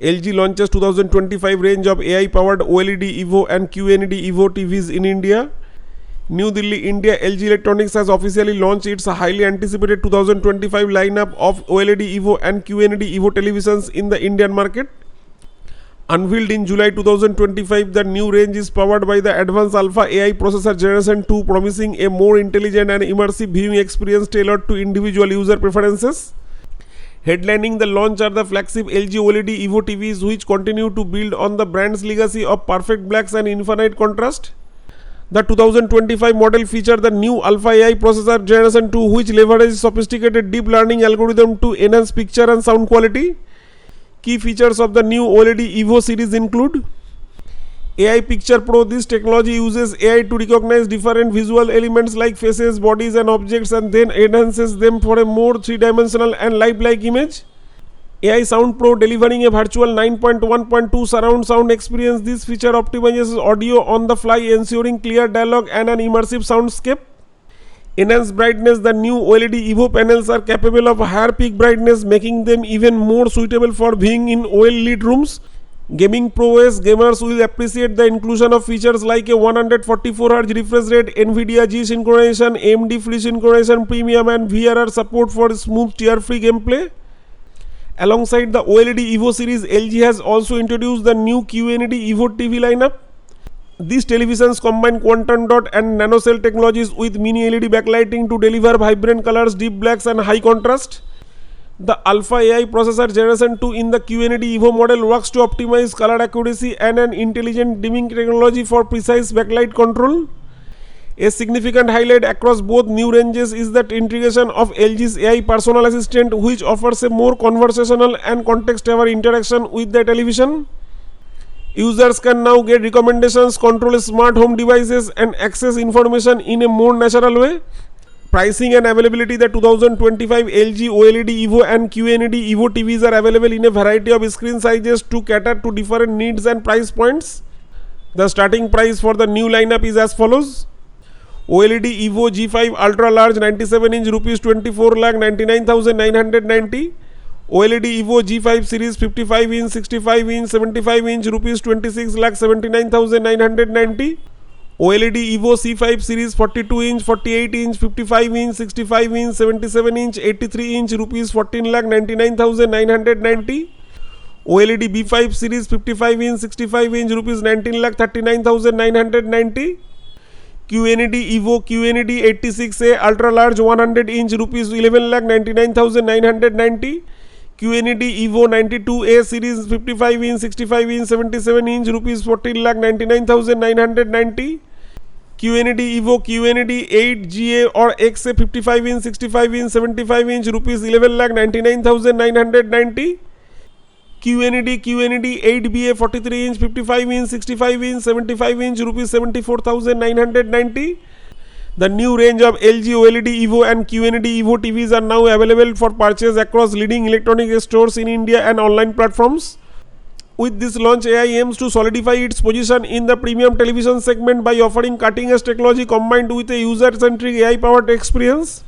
LG launches 2025 range of AI-powered OLED EVO and QNED EVO TVs in India. New Delhi, India. LG Electronics has officially launched its highly anticipated 2025 lineup of OLED EVO and QNED EVO televisions in the Indian market. Unveiled in July 2025, the new range is powered by the advanced Alpha AI processor Generation 2, promising a more intelligent and immersive viewing experience tailored to individual user preferences. Headlining the launch are the flagship LG OLED EVO TVs, which continue to build on the brand's legacy of perfect blacks and infinite contrast. The 2025 model features the new Alpha AI processor Generation 2, which leverages sophisticated deep learning algorithm to enhance picture and sound quality. Key features of the new OLED EVO series include AI Picture Pro. This technology uses AI to recognize different visual elements like faces, bodies and objects, and then enhances them for a more three-dimensional and lifelike image. AI Sound Pro, delivering a virtual 9.1.2 surround sound experience. This feature optimizes audio on the fly, ensuring clear dialogue and an immersive soundscape. Enhanced brightness. The new OLED EVO panels are capable of higher peak brightness, making them even more suitable for viewing in OLED rooms. Gaming prowess. Gamers will appreciate the inclusion of features like a 144Hz refresh rate, NVIDIA G synchronization, AMD Free Synchronization Premium, and VRR support for smooth tear-free gameplay. Alongside the OLED EVO series, LG has also introduced the new QNED EVO TV lineup. These televisions combine quantum dot and nanocell technologies with mini LED backlighting to deliver vibrant colors, deep blacks and high contrast. The Alpha AI processor Generation 2 in the QNED EVO model works to optimize color accuracy and an intelligent dimming technology for precise backlight control. A significant highlight across both new ranges is the integration of LG's AI personal assistant, which offers a more conversational and context-aware interaction with the television. Users can now get recommendations, control smart home devices, and access information in a more natural way. Pricing and availability. The 2025 LG OLED EVO and QNED EVO TVs are available in a variety of screen sizes to cater to different needs and price points. The starting price for the new lineup is as follows. OLED EVO G5 Ultra Large 97-inch rupees 24,99,990. OLED EVO G5 series 55-inch, 65-inch, 75-inch rupees 26,79,990. OLED EVO C5 series 42-inch, 48-inch, 55-inch, 65-inch, 77-inch, 83-inch rupees 14,99,990. OLED B5 series 55-inch, 65-inch rupees 19,39,990. QNED EVO QNED 86A Ultra Large 100-inch rupees 11,99,990. QNED EVO 92A series 55-inch, 65-inch, 77-inch rupees 14,99,990. QNED EVO QNED 8GA or XA 55-inch, 65-inch, 75-inch rupees 11,99,990. QNED 8BA 43-inch, 55-inch, 65-inch, 75-inch rupees 74,990. The new range of LG OLED EVO and QNED EVO TVs are now available for purchase across leading electronic stores in India and online platforms. With this launch, AI aims to solidify its position in the premium television segment by offering cutting-edge technology combined with a user-centric AI-powered experience.